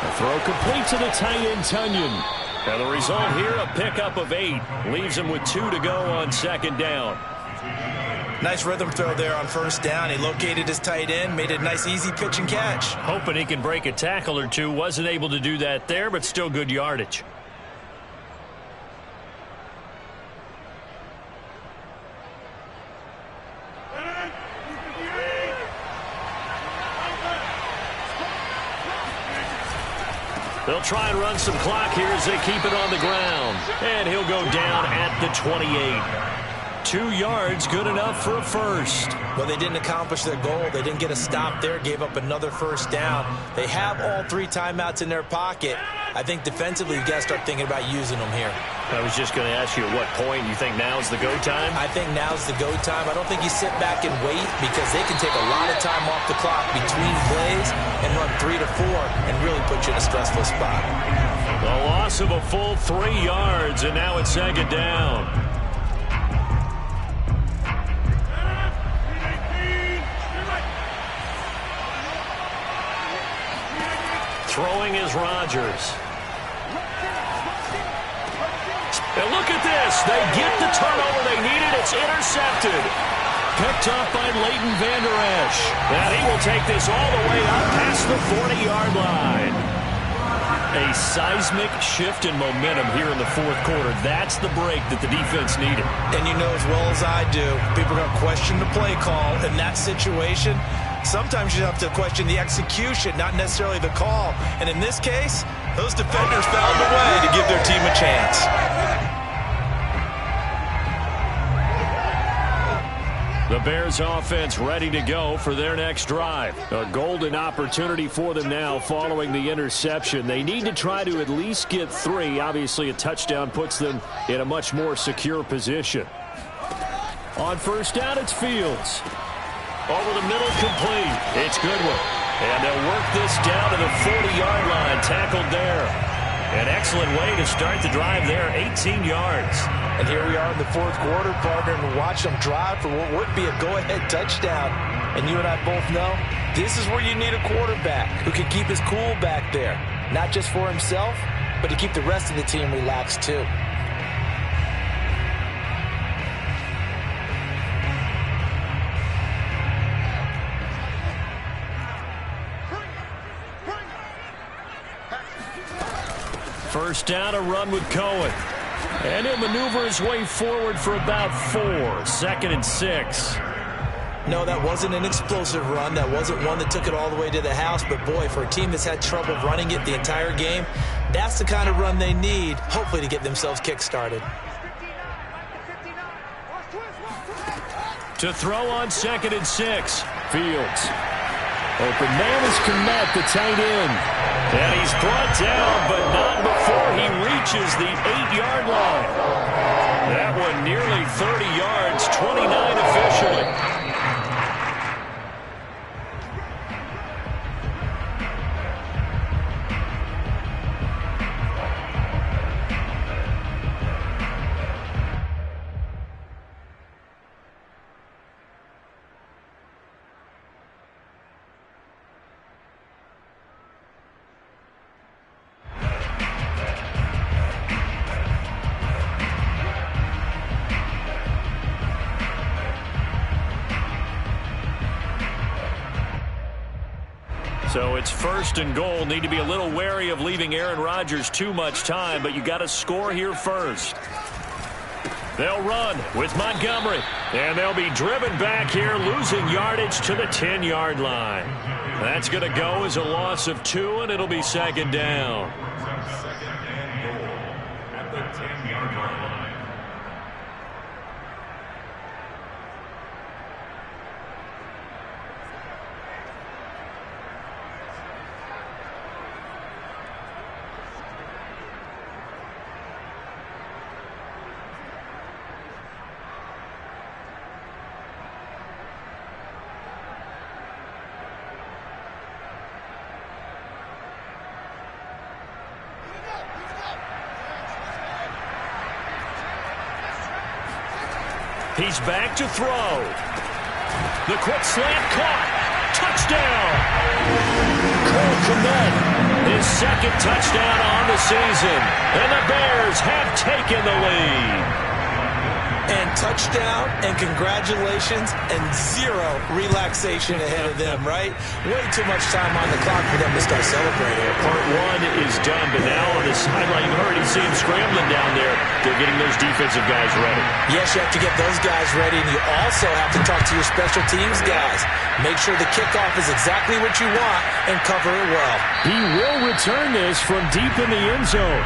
A throw complete to the tight end, Tunyon. And the result here, a pickup of 8. Leaves him with 2 to go on 2nd down. Nice rhythm throw there on 1st down. He located his tight end, made a nice easy pitch and catch. Hoping he can break a tackle or two. Wasn't able to do that there, but still good yardage. They'll try and run some clock here as they keep it on the ground. And he'll go down at the 28. 2 yards, good enough for a first. Well, they didn't accomplish their goal. They didn't get a stop there, gave up another first down. They have all 3 timeouts in their pocket. I think defensively you've got to start thinking about using them here. I was just going to ask you at what point you think now's the go time? I think now's the go time. I don't think you sit back and wait because they can take a lot of time off the clock between plays and run 3 to 4 and really put you in a stressful spot. The loss of a full 3 yards, and now it's second down. Throwing is Rodgers. And look at this. They get the turnover they needed. It's intercepted. Picked up by Leighton Vander Esch. And he will take this all the way up past the 40-yard line. A seismic shift in momentum here in the fourth quarter. That's the break that the defense needed. And you know as well as I do, people are going to question the play call in that situation. Sometimes you have to question the execution, not necessarily the call. And in this case, those defenders found a way to give their team a chance. The Bears offense ready to go for their next drive. A golden opportunity for them now following the interception. They need to try to at least get 3. Obviously, a touchdown puts them in a much more secure position. On first down, it's Fields. Over the middle, complete. It's Goodwin. And they'll work this down to the 40-yard line. Tackled there. An excellent way to start the drive there. 18 yards. And here we are in the fourth quarter, partner, and watch them drive for what would be a go-ahead touchdown. And you and I both know this is where you need a quarterback who can keep his cool back there. Not just for himself, but to keep the rest of the team relaxed too. First down, a run with Cohen. And he'll maneuver his way forward for about 4. 2nd and 6. No, that wasn't an explosive run. That wasn't one that took it all the way to the house. But, boy, for a team that's had trouble running it the entire game, that's the kind of run they need, hopefully, to get themselves kick-started. To throw on 2nd and 6. Fields. Open man is Kmet, the tight end. And he's brought down, but not before he reaches the 8-yard line. That one nearly 30 yards, 29 officially. So it's 1st and goal. Need to be a little wary of leaving Aaron Rodgers too much time, but you got to score here first. They'll run with Montgomery, and they'll be driven back here, losing yardage to the 10-yard line. That's going to go as a loss of 2, and it'll be 2nd down. Second and goal at the 10-yard line. He's back to throw. The quick slant caught. Touchdown. Cole Kmet, his 2nd touchdown on the season. And the Bears have taken the lead. And touchdown and congratulations and 0 relaxation ahead of them, right? Way too much time on the clock for them to start celebrating. Part 1 is done, but now on the sideline, you already see him scrambling down there. They're getting those defensive guys ready. Yes, you have to get those guys ready, and you also have to talk to your special teams guys. Make sure the kickoff is exactly what you want and cover it well. He will return this from deep in the end zone.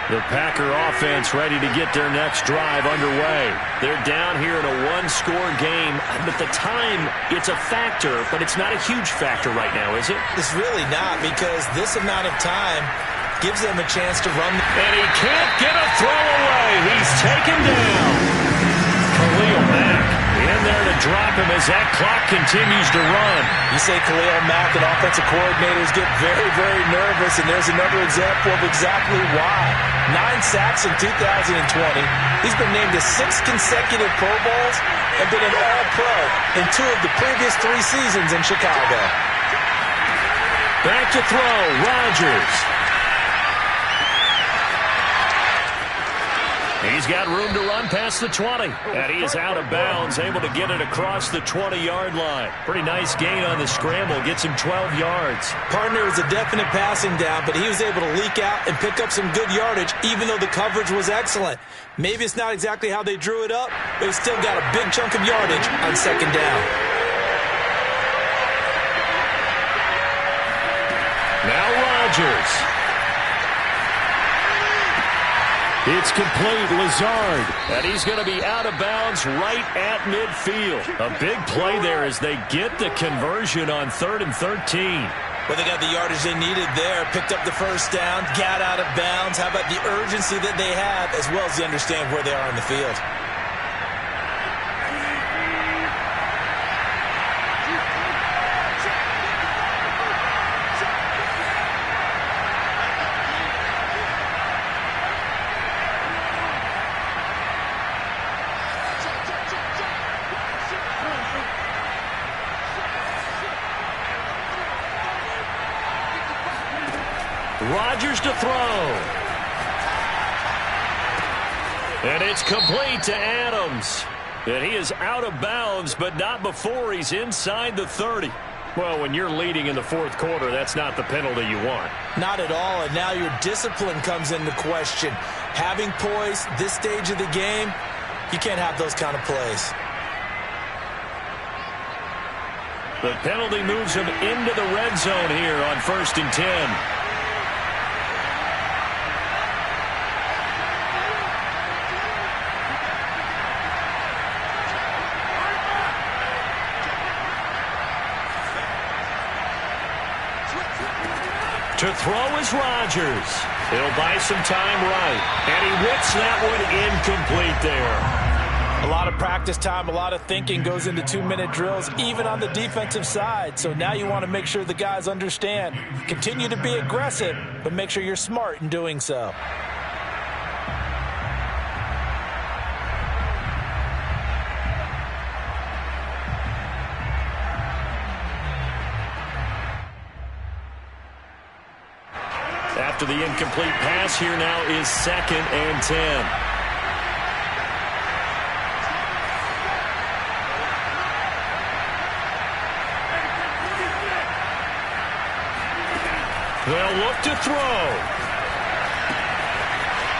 The Packer offense ready to get their next drive underway. They're down here in a one-score game. At the time, it's a factor, but it's not a huge factor right now, is it? It's really not, because this amount of time gives them a chance to run. And he can't get a throw away. He's taken down. Khalil Mack in there to drop him as that clock continues to run. You say Khalil Mack and offensive coordinators get very, very nervous, and there's another example of exactly why. 9 sacks in 2020. He's been named to 6 consecutive Pro Bowls and been an All-Pro in 2 of the previous 3 seasons in Chicago. Back to throw, Rodgers. He's got room to run past the 20. And he is out of bounds, able to get it across the 20-yard line. Pretty nice gain on the scramble. Gets him 12 yards. Partner was a definite passing down, but he was able to leak out and pick up some good yardage, even though the coverage was excellent. Maybe it's not exactly how they drew it up, but he still got a big chunk of yardage on second down. Now Rodgers. It's complete, Lazard, and he's going to be out of bounds right at midfield. A big play there as they get the conversion on 3rd and 13. Well, they got the yardage they needed there, picked up the first down, got out of bounds. How about the urgency that they have, as well as they understand where they are in the field? Rodgers to throw. And it's complete to Adams. And he is out of bounds, but not before he's inside the 30. Well, when you're leading in the 4th quarter, that's not the penalty you want. Not at all, and now your discipline comes into question. Having poise this stage of the game, you can't have those kind of plays. The penalty moves him into the red zone here on 1st and 10. To throw is Rodgers. He'll buy some time right. And he whips that one incomplete there. A lot of practice time, a lot of thinking goes into 2-minute drills, even on the defensive side. So now you want to make sure the guys understand. Continue to be aggressive, but make sure you're smart in doing so. After the incomplete pass, here now is 2nd and 10. They'll look to throw.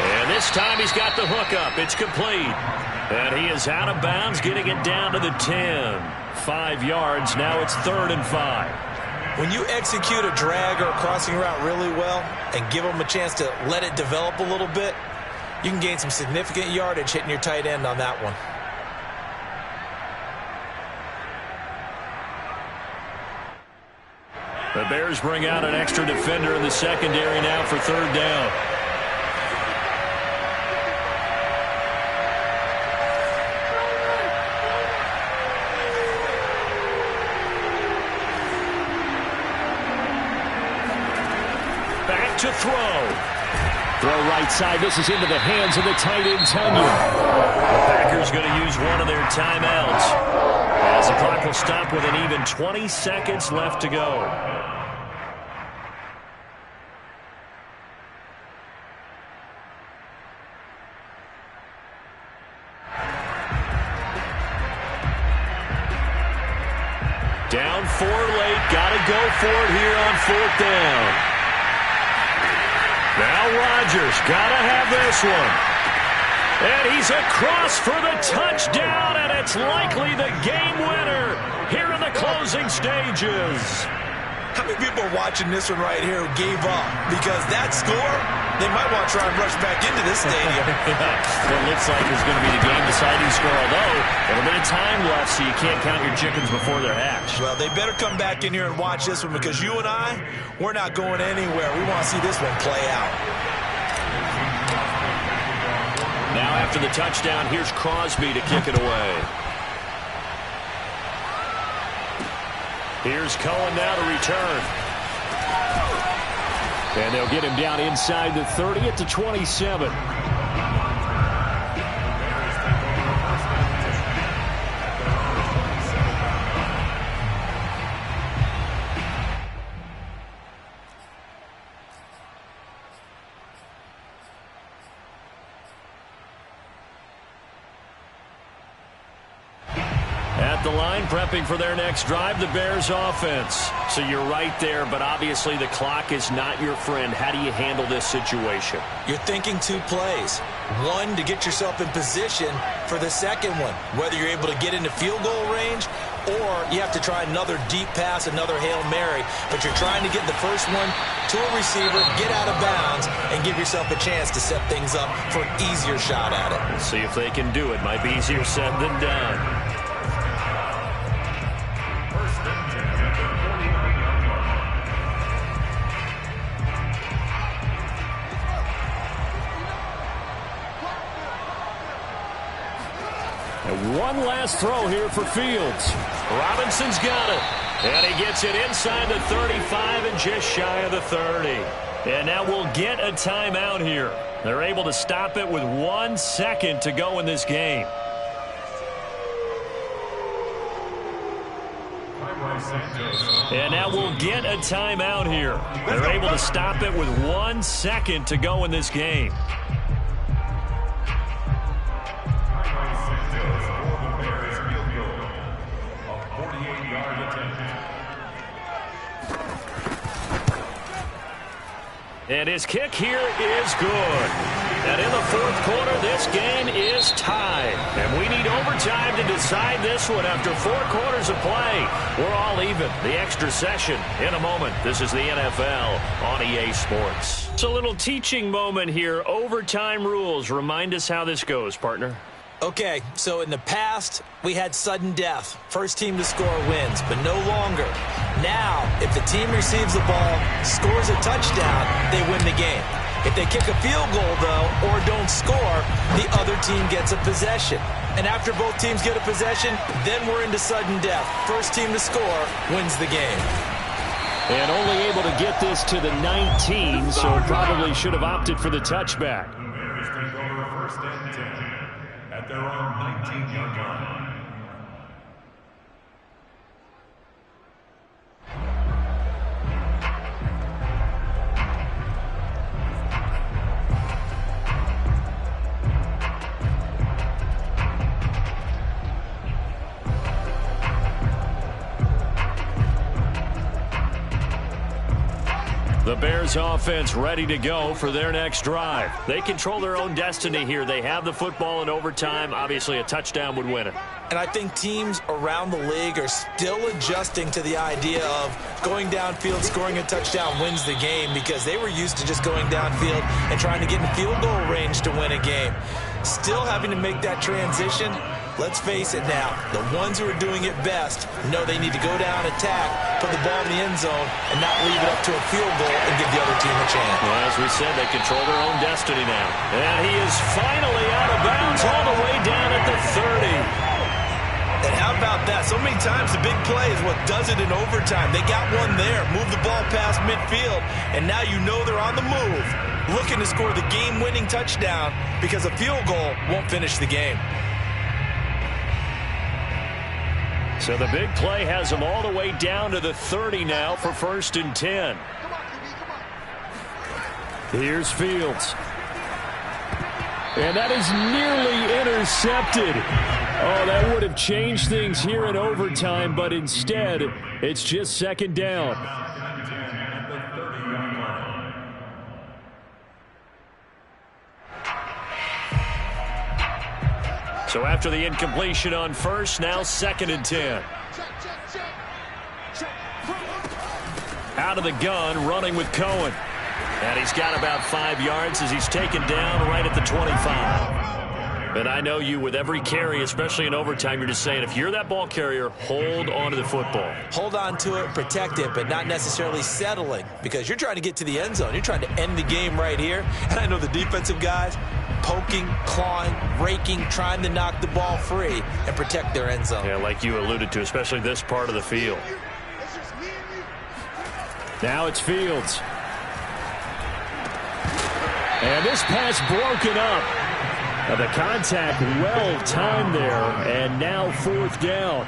And this time he's got the hook up. It's complete. And he is out of bounds, getting it down to the 10. 5 yards. Now it's 3rd and 5. When you execute a drag or a crossing route really well and give them a chance to let it develop a little bit, you can gain some significant yardage hitting your tight end on that one. The Bears bring out an extra defender in the secondary now for 3rd down. To throw. Throw right side. This is into the hands of the tight end, Tanya. The Packers going to use one of their timeouts, as the clock will stop with an even 20 seconds left to go. Down 4 late. Got to go for it here on 4th down. Now Rodgers got to have this one. And he's across for the touchdown, and it's likely the game winner here in the closing stages. How many people are watching this one right here who gave up? Because that score, they might want to try and rush back into this stadium. What looks like is going to be the game-deciding score, although a little bit of time left, so you can't count your chickens before they're hatched. Well, they better come back in here and watch this one, because you and I, we're not going anywhere. We want to see this one play out. Now after the touchdown, here's Crosby to kick it away. Here's Cohen now to return. And they'll get him down inside the 30 at the 27. At the line, prepping for their next drive, the Bears offense. So you're right there, but obviously the clock is not your friend. How do you handle this situation? You're thinking 2 plays. One, to get yourself in position for the second one, whether you're able to get into field goal range or you have to try another deep pass, another Hail Mary, but you're trying to get the first one to a receiver, get out of bounds, and give yourself a chance to set things up for an easier shot at it. We'll see if they can do it. Might be easier said than done. And one last throw here for Fields. Robinson's got it. And he gets it inside the 35 and just shy of the 30. And now we'll get a timeout here. They're able to stop it with 1 second to go in this game. And now we'll get a timeout here. They're able to stop it with 1 second to go in this game. And his kick here is good. And in the fourth quarter, this game is tied. And we need overtime to decide this one after 4 quarters of play. We're all even. The extra session in a moment. This is the NFL on EA Sports. It's a little teaching moment here. Overtime rules. Remind us how this goes, partner. Okay, so in the past, we had sudden death. First team to score wins, but no longer. Now, if the team receives the ball, scores a touchdown, they win the game. If they kick a field goal, though, or don't score, the other team gets a possession. And after both teams get a possession, then we're into sudden death. First team to score wins the game. And only able to get this to the 19, so probably should have opted for the touchback. Bears take over first and 10 at their own 19-yard line. The Bears offense ready to go for their next drive. They control their own destiny here. They have the football in overtime. Obviously, a touchdown would win it. And I think teams around the league are still adjusting to the idea of going downfield, scoring a touchdown wins the game, because they were used to just going downfield and trying to get in field goal range to win a game. Still having to make that transition. Let's face it now, the ones who are doing it best know they need to go down, attack, put the ball in the end zone, and not leave it up to a field goal and give the other team a chance. Well, as we said, they control their own destiny now. And he is finally out of bounds all the way down at the 30. And how about that? So many times the big play is what does it in overtime. They got one there, move the ball past midfield, and now you know they're on the move, looking to score the game-winning touchdown, because a field goal won't finish the game. So the big play has them all the way down to the 30 now for first and 10. Here's Fields. And that is nearly intercepted. Oh, that would have changed things here in overtime, but instead, it's just second down. So after the incompletion on first, now second and 10. Out of the gun, running with Cohen. And he's got about 5 yards as he's taken down right at the 25. And I know you, with every carry, especially in overtime, you're just saying, if you're that ball carrier, hold on to the football. Hold on to it, protect it, but not necessarily settling, because you're trying to get to the end zone. You're trying to end the game right here. And I know the defensive guys poking, clawing, raking, trying to knock the ball free and protect their end zone. Yeah, like you alluded to, especially this part of the field. Now it's Fields. And this pass broken up. The contact well-timed there, and now 4th down.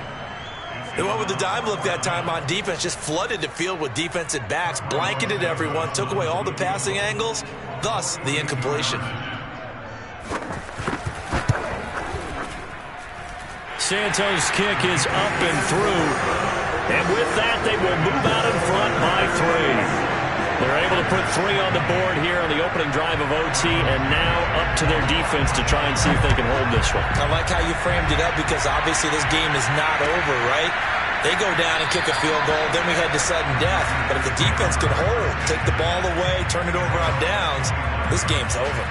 They went with the dime look that time on defense, just flooded the field with defensive backs, blanketed everyone, took away all the passing angles, thus the incompletion. Santos' kick is up and through, and with that, they will move out in front by 3. They're able to put 3 on the board here on the opening drive of OT, and now up to their defense to try and see if they can hold this one. I like how you framed it up, because obviously this game is not over, right? They go down and kick a field goal, then we head to sudden death. But if the defense can hold, take the ball away, turn it over on downs, this game's over.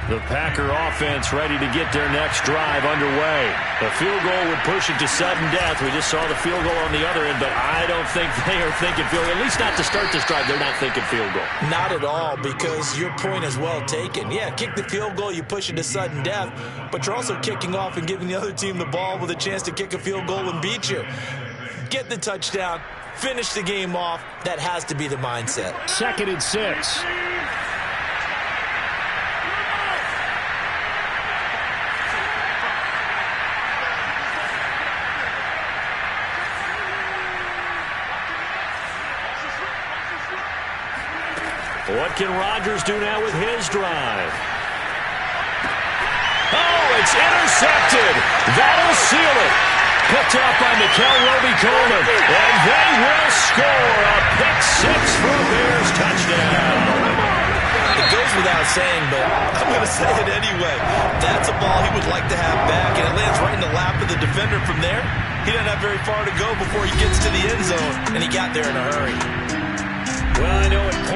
The Packer offense ready to get their next drive underway. The field goal would push it to sudden death. We just saw the field goal on the other end, but I don't think they are thinking field goal. At least not to start this drive. They're not thinking field goal. Not at all, because your point is well taken. Yeah, kick the field goal, you push it to sudden death, but you're also kicking off and giving the other team the ball with a chance to kick a field goal and beat you. Get the touchdown, finish the game off. That has to be the mindset. 2nd and 6. What can Rodgers do now with his drive? Oh, it's intercepted. That'll seal it. Picked up by Mikel Roby-Coleman. And they will score a pick-6 for a Bears touchdown. It goes without saying, but I'm going to say it anyway. That's a ball he would like to have back, and it lands right in the lap of the defender from there. He doesn't have very far to go before he gets to the end zone, and he got there in a hurry. Well, I know it.